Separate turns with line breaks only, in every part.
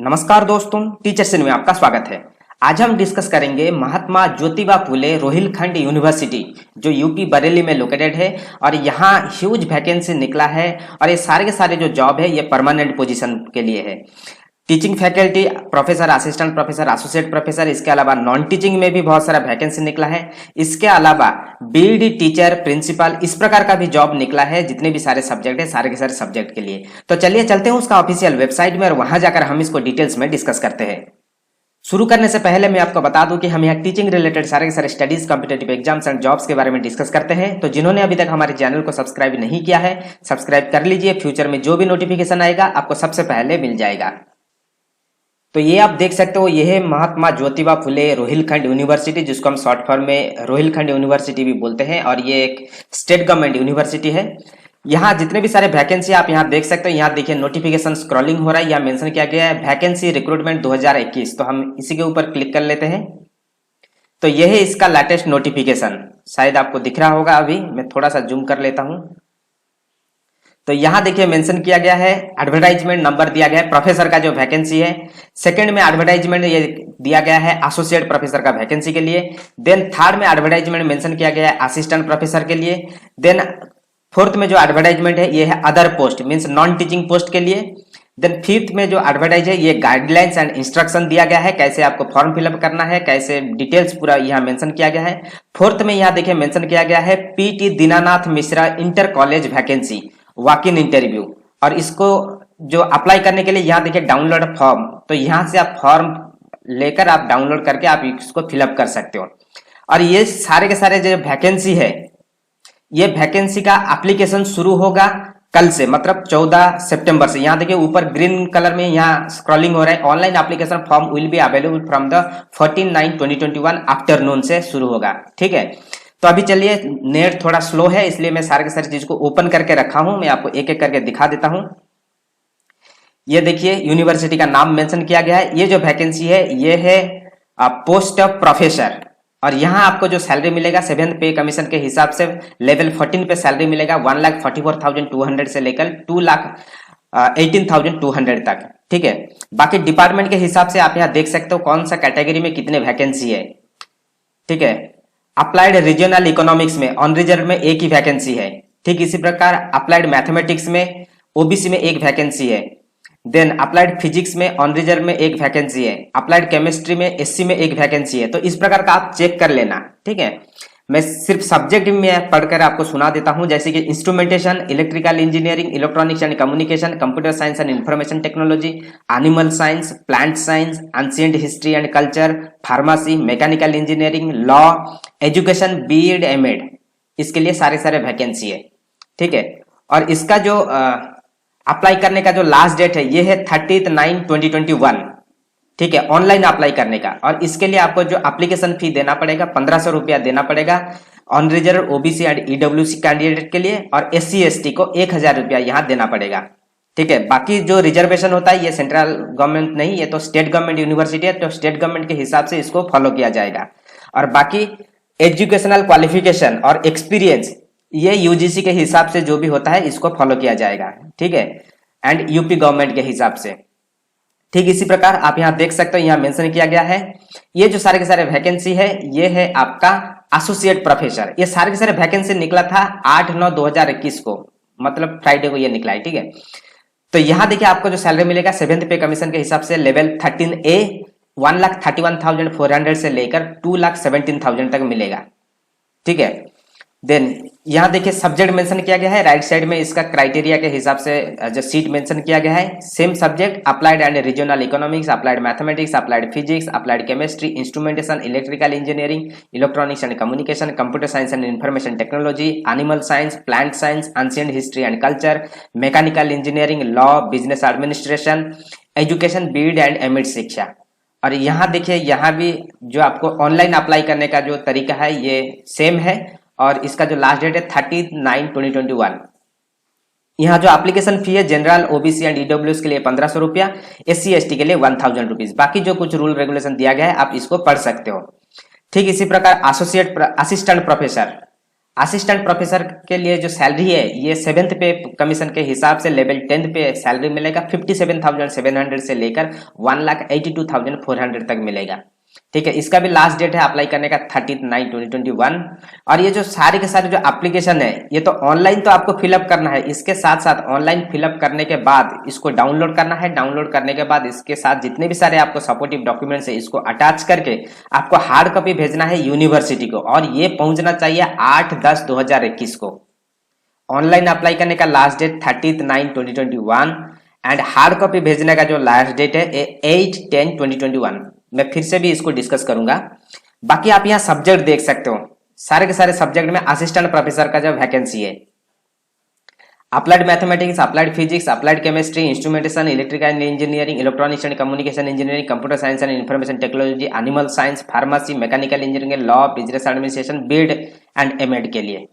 नमस्कार दोस्तों, teachers in में आपका स्वागत है। आज हम डिस्कस करेंगे महात्मा ज्योतिबा फुले रोहिलखंड यूनिवर्सिटी जो यूपी बरेली में लोकेटेड है और यहाँ ह्यूज वैकेंसी निकला है और ये सारे के सारे जो जॉब है ये परमानेंट पोजीशन के लिए है। Teaching faculty, professor, assistant professor, associate professor, इसके अलावा नॉन टीचिंग में भी बहुत सारा वैकेंसी निकला है। इसके अलावा बीईडी टीचर, प्रिंसिपल, इस प्रकार का भी जॉब निकला है। जितने भी सारे सब्जेक्ट है सारे के सारे सब्जेक्ट के लिए। तो चलिए चलते हैं उसका ऑफिशियल वेबसाइट में और वहां जाकर हम इसको डिटेल्स में डिस्कस करते हैं। शुरू करने से पहले मैं आपको बता दूं कि हम यहाँ टीचिंग रिलेटेड सारे के सारे studies, competitive exams and jobs के बारे में डिस्कस करते हैं। तो जिन्होंने अभी तक हमारे चैनल को सब्सक्राइब नहीं किया है, सब्सक्राइब कर लीजिए। फ्यूचर में जो भी नोटिफिकेशन आएगा आपको सबसे पहले मिल जाएगा। तो ये आप देख सकते हो, ये है महात्मा ज्योतिबा फुले रोहिलखंड यूनिवर्सिटी, जिसको हम शॉर्ट फॉर्म में रोहिलखंड यूनिवर्सिटी भी बोलते हैं और ये एक स्टेट गवर्नमेंट यूनिवर्सिटी है। यहाँ जितने भी सारे वैकेंसी आप यहाँ देख सकते हो, यहाँ देखिए नोटिफिकेशन स्क्रॉलिंग हो रहा है, यहाँ मेंशन किया गया है वैकेंसी रिक्रूटमेंट 2021। तो हम इसी के ऊपर क्लिक कर लेते हैं। तो ये है इसका लेटेस्ट नोटिफिकेशन, शायद आपको दिख रहा होगा। अभी मैं थोड़ा सा जूम कर लेता हूँ। तो यहाँ देखिए मेंशन किया गया है, एडवर्टाइजमेंट नंबर दिया गया है प्रोफेसर का जो वैकेंसी है। सेकंड में एडवर्टाइजमेंट ये दिया गया है एसोसिएट प्रोफेसर का वैकेंसी के लिए। देन थर्ड में एडवर्टाइजमेंट मेंशन किया गया है असिस्टेंट प्रोफेसर के लिए। देन फोर्थ में जो एडवर्टाइजमेंट है ये है other post, means non teaching post के लिए। देन फिफ्थ में जो एडवर्टाइज है ये गाइडलाइंस एंड इंस्ट्रक्शन दिया गया है, कैसे आपको फॉर्म फिलअप करना है, कैसे डिटेल्स पूरा यहाँ मेंशन किया गया है। फोर्थ में यहाँ देखिए मेंशन किया गया है PT Dinanath Mishra inter college vacancy walk in interview. और इसको जो अप्लाई करने के लिए यहाँ देखिए डाउनलोड फॉर्म, तो यहाँ से आप फॉर्म लेकर आप डाउनलोड करके आप इसको फिलअप कर सकते हो। और ये सारे के सारे जो वैकेंसी है, ये वैकेंसी का एप्लीकेशन शुरू होगा कल से, मतलब 14 सितंबर से। यहाँ देखिए ऊपर ग्रीन कलर में यहाँ स्क्रॉलिंग हो रहा है, online application form will be available from the 14/9/2021 afternoon से शुरू होगा। ठीक है, तो अभी चलिए, नेट थोड़ा स्लो है इसलिए मैं सारे के सारे चीज को ओपन करके रखा हूं। मैं आपको एक एक करके दिखा देता हूं। ये देखिए यूनिवर्सिटी का नाम मेंशन किया गया है। ये जो वैकेंसी है ये है पोस्ट ऑफ प्रोफेसर और यहाँ आपको जो सैलरी मिलेगा 7th पे कमीशन के हिसाब से लेवल 14 पे सैलरी मिलेगा 1,44,200 से लेकर 2,18,200 तक। ठीक है, बाकी डिपार्टमेंट के हिसाब से आप यहाँ देख सकते हो कौन सा कैटेगरी में कितने वैकेंसी है। ठीक है, अप्लाइड रीजनल इकोनॉमिक्स में ऑन रिजर्व में एक ही वैकेंसी है। ठीक इसी प्रकार अप्लाइड मैथमेटिक्स में ओबीसी में एक वैकेंसी है। देन अप्लाइड फिजिक्स में ऑन रिजर्व में एक वैकेंसी है। अप्लाइड केमिस्ट्री में एससी में एक वैकेंसी है। तो इस प्रकार का आप चेक कर लेना। ठीक है, मैं सिर्फ सब्जेक्ट में पढ़कर आपको सुना देता हूं, जैसे कि instrumentation, electrical engineering, electronics and communication, computer science and information technology, animal science, plant science, ancient history and culture, pharmacy, mechanical engineering, law, education, BEd, MEd, इसके लिए सारे सारे वैकेंसी है। ठीक है, और इसका जो अप्लाई करने का जो लास्ट डेट है ये है 30/9/2021। ठीक है, ऑनलाइन अप्लाई करने का। और इसके लिए आपको जो एप्लीकेशन फी देना पड़ेगा 1500 रुपया देना पड़ेगा on reserve OBC and EWS candidate के लिए, और एससी एसटी को 1000 रुपया यहाँ देना पड़ेगा। ठीक है, बाकी जो रिजर्वेशन होता है ये सेंट्रल गवर्नमेंट नहीं, ये तो स्टेट गवर्नमेंट यूनिवर्सिटी है, तो स्टेट गवर्नमेंट के हिसाब से इसको फॉलो किया जाएगा। और बाकी एजुकेशनल क्वालिफिकेशन और एक्सपीरियंस ये यूजीसी के हिसाब से जो भी होता है इसको फॉलो किया जाएगा। ठीक है, एंड यूपी गवर्नमेंट के हिसाब से। ठीक इसी प्रकार आप यहाँ देख सकते हो, यहाँ मेंशन किया गया है ये जो सारे के सारे वैकेंसी है ये है आपका एसोसिएट प्रोफेसर। ये सारे के सारे वैकेंसी निकला था 8/9/2021 को, मतलब फ्राइडे को ये निकला है। ठीक है, तो यहाँ देखिए आपको जो सैलरी मिलेगा 7th पे कमीशन के हिसाब से लेवल 13A 1,31,400 से लेकर 2,17,000 तक मिलेगा। ठीक है, देन यहाँ देखिए सब्जेक्ट मेंशन किया गया है राइट साइड में, इसका क्राइटेरिया के हिसाब से जो सीट मेंशन किया गया है। Same subject applied and regional economics, applied mathematics, applied physics, applied chemistry, instrumentation, electrical engineering, electronics and communication, computer science and information technology, animal science, plant science, ancient history and culture, mechanical engineering, law, business administration, education, BEd and MEd शिक्षा। और यहाँ देखिए यहाँ भी जो आपको online apply करने का जो तरीका है ये सेम है और इसका जो लास्ट डेट है 30/9/2021। यहाँ जो एप्लीकेशन फी है जनरल ओबीसी एंड ईडब्ल्यूएस के लिए 1500 रुपया, एससी एसटी के लिए 1000 रुपीज। बाकी जो कुछ रूल रेगुलेशन दिया गया है आप इसको पढ़ सकते हो। ठीक इसी प्रकार associate assistant professor assistant professor के लिए जो सैलरी है ये 7th पे कमीशन के हिसाब से लेवल 10th पे सैलरी मिलेगा 57,700 से लेकर 1,82,400 तक मिलेगा। ठीक है, इसका भी लास्ट डेट है अप्लाई करने का 30/9/2021। और ये जो सारे के सारे जो एप्लीकेशन है ये तो ऑनलाइन तो आपको फिलअप करना है, इसके साथ साथ ऑनलाइन फिलअप करने के बाद इसको डाउनलोड करना है। डाउनलोड करने के बाद इसके साथ जितने भी सारे आपको सपोर्टिव डॉक्यूमेंट्स है इसको अटैच करके आपको हार्ड कॉपी भेजना है यूनिवर्सिटी को, और ये पहुंचना चाहिए 8/10/2021 को। ऑनलाइन अप्लाई करने का last date 30/9/2021 and hard copy भेजने का जो लास्ट डेट है 8/10/2021। मैं फिर से भी इसको डिस्कस करूंगा। बाकी आप यहाँ सब्जेक्ट देख सकते हो, सारे के सारे सब्जेक्ट में असिस्टेंट प्रोफेसर का जो वैकेंसी है, applied mathematics, applied physics, applied chemistry, instrumentation, electrical engineering, electronics and communication engineering, computer science and information technology, animal science, pharmacy, mechanical engineering, law, business administration, BEd and MEd के लिए।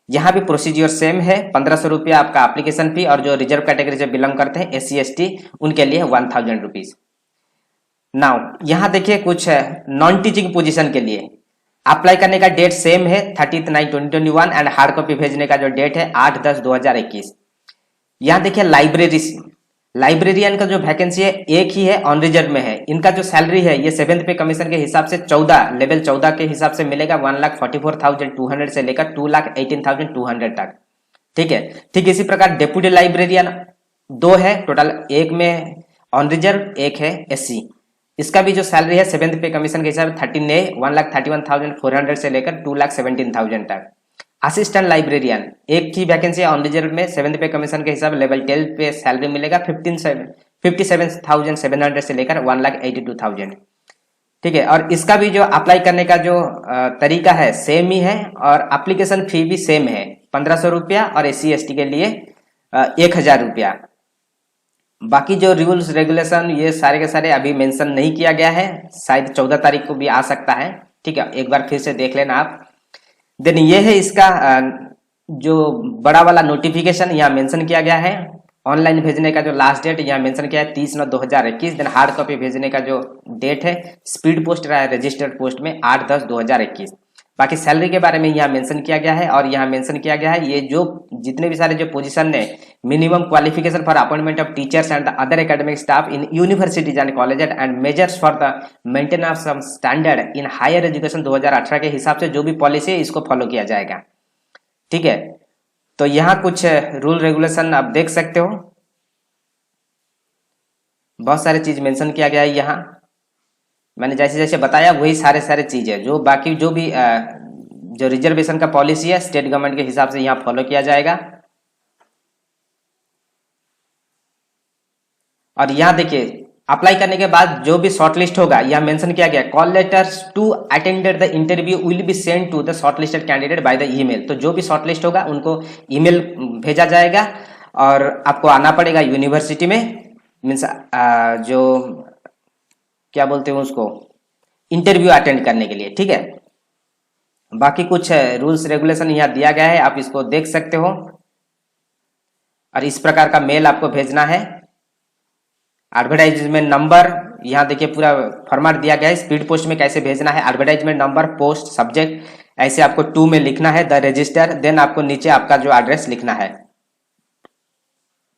यहाँ भी procedure same है, 1500 रुपया आपका application fee, और जो reserve category से बिलोंग करते हैं SC/ST उनके लिए 1000 रुपीज। नाउ यहाँ देखिए कुछ नॉन टीचिंग पोजीशन के लिए अप्लाई करने का डेट सेम है 30/9/2021 एंड हार्ड कॉपी भेजने का जो डेट है 8/10/2021। यहाँ देखिए लाइब्रेरियन का जो वैकेंसी है एक ही है, ऑन रिजर्व में है। इनका जो सैलरी है ये 7th पे कमीशन के हिसाब से 14 लेवल 14 के हिसाब से मिलेगा 1,44,200 से लेकर 2,18,200 तक। ठीक है, ठीक इसी प्रकार डेप्यूटी लाइब्रेरियन 2 है टोटल, एक में ऑन रिजर्व, एक है SC। इसका भी जो सैलरी है 7th पे कमीशन के हिसाब से 13A 1,31,400 से लेकर 2,17,000 तक। असिस्टेंट लाइब्रेरियन एक ही वैकेंसी ऑन रिजर्व में 7th पे कमीशन के हिसाब लेवल 12 पे सैलरी मिलेगा 57,700 से लेकर 1,82,000। ठीक है, और इसका भी जो अप्लाई करने का जो तरीका है सेम ही है, और एप्लीकेशन फी भी सेम है 1500 रुपया, और SC/ST के लिए 1000 रुपया। बाकी जो रूल्स रेगुलेशन ये सारे के सारे अभी मेंशन नहीं किया गया है, शायद 14 तारीख को भी आ सकता है। ठीक है, एक बार फिर से देख लेना आप। देन ये है इसका जो बड़ा वाला नोटिफिकेशन यहाँ मेंशन किया गया है। ऑनलाइन भेजने का जो लास्ट डेट यहाँ मेंशन किया है 30/9/2021। देन हार्ड कॉपी भेजने का जो डेट है स्पीड पोस्ट रहा है रजिस्टर्ड पोस्ट में 8/10/2021। बाकी सैलरी के बारे में यहाँ मेंशन किया गया है, और यहाँ मेंशन किया गया है ये जो जितने भी सारे जो पोजीशन है minimum qualification for appointment of teachers and other academic staff in universities and colleges and measures for the maintenance of standard in higher education 2018 के हिसाब से जो भी पॉलिसी है इसको फॉलो किया जाएगा। ठीक है, तो यहाँ कुछ रूल रेगुलेशन आप देख सकते हो, बहुत सारे चीज मेंशन किया गया है। यहाँ मैंने जैसे जैसे बताया वही सारे सारे चीज है, जो बाकी जो भी जो रिजर्वेशन का पॉलिसी है स्टेट गवर्नमेंट के हिसाब से यहाँ फॉलो किया जाएगा। और यहाँ देखिए अप्लाई करने के बाद जो भी शॉर्टलिस्ट होगा यहाँ मेंशन किया गया call letters to attended the interview will be send to the shortlisted candidate by the email. तो जो भी शॉर्टलिस्ट होगा उनको ईमेल भेजा जाएगा, और आपको आना पड़ेगा यूनिवर्सिटी में, मीन्स जो क्या बोलते हैं उसको, इंटरव्यू अटेंड करने के लिए। ठीक है, बाकी कुछ रूल्स रेगुलेशन यहाँ दिया गया है, आप इसको देख सकते हो। और इस प्रकार का मेल आपको भेजना है। एडवर्टाइजमेंट नंबर यहाँ देखिए पूरा फॉर्मेट दिया गया है, स्पीड पोस्ट में कैसे भेजना है। एडवर्टाइजमेंट नंबर, पोस्ट, सब्जेक्ट ऐसे आपको 2 में लिखना है, द रजिस्टर। देन आपको नीचे आपका जो एड्रेस लिखना है।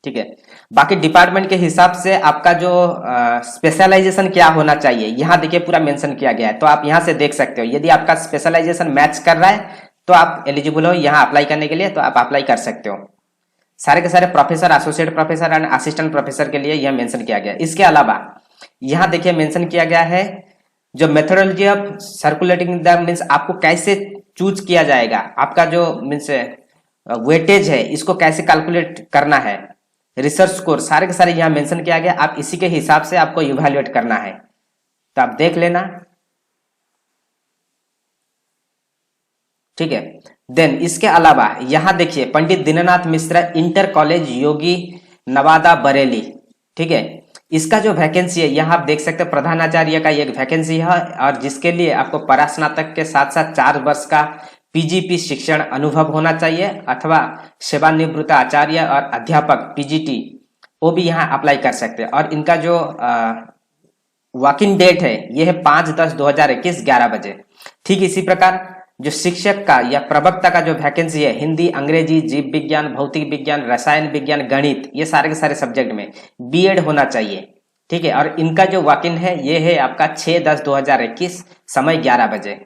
ठीक है, बाकी डिपार्टमेंट के हिसाब से आपका जो स्पेशलाइजेशन क्या होना चाहिए यहाँ देखिए पूरा मेंशन किया गया है। तो आप यहाँ से देख सकते हो, यदि आपका स्पेशलाइजेशन मैच कर रहा है तो आप एलिजिबल हो यहाँ अप्लाई करने के लिए, तो आप अप्लाई कर सकते हो। सारे के सारे professor, associate professor and assistant professor के लिए यह मेंशन किया गया है। इसके अलावा यहाँ देखिए मेंशन किया गया है जो methodology of circulating the means आपको कैसे चूज किया जाएगा, आपका जो मीन्स वेटेज है इसको कैसे कैलकुलेट करना है, रिसर्च स्कोर सारे के सारे यहाँ मेंशन किया गया। आप इसी के हिसाब से आपको इवैल्यूएट करना है, तो आप देख लेना। ठीक है, देन इसके अलावा यहाँ देखिए पंडित दीननाथ मिश्रा इंटर कॉलेज योगी नवादा बरेली। ठीक है, इसका जो वैकेंसी है यहाँ आप देख सकते हैं, प्रधानाचार्य का एक वैकेंसी है, और जिसके लिए आपको परास्नातक के साथ साथ 4 वर्ष का PGP शिक्षण अनुभव होना चाहिए, अथवा सेवानिवृत्त आचार्य और अध्यापक PGT वो भी यहाँ अप्लाई कर सकते हैं। और इनका जो वॉक इन डेट है ये है 5/10/2021 11 बजे। ठीक इसी प्रकार जो शिक्षक का या प्रवक्ता का जो वैकेंसी है, हिंदी, अंग्रेजी, जीव विज्ञान, भौतिक विज्ञान, रसायन विज्ञान, गणित, ये सारे के सारे सब्जेक्ट में बीएड होना चाहिए। ठीक है, और इनका जो वॉक इन है ये है आपका 6/10/2021, समय 11 बजे।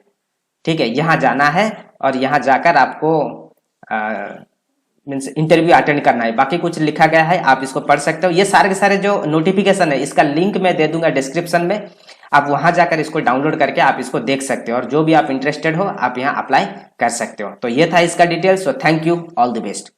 ठीक है, यहाँ जाना है और यहाँ जाकर आपको मीन्स इंटरव्यू अटेंड करना है। बाकी कुछ लिखा गया है, आप इसको पढ़ सकते हो। ये सारे के सारे जो नोटिफिकेशन है इसका लिंक मैं दे दूंगा डिस्क्रिप्शन में, आप वहां जाकर इसको डाउनलोड करके आप इसको देख सकते हो और जो भी आप इंटरेस्टेड हो आप यहाँ अप्लाई कर सकते हो। तो ये था इसका details. So thank you, all the best.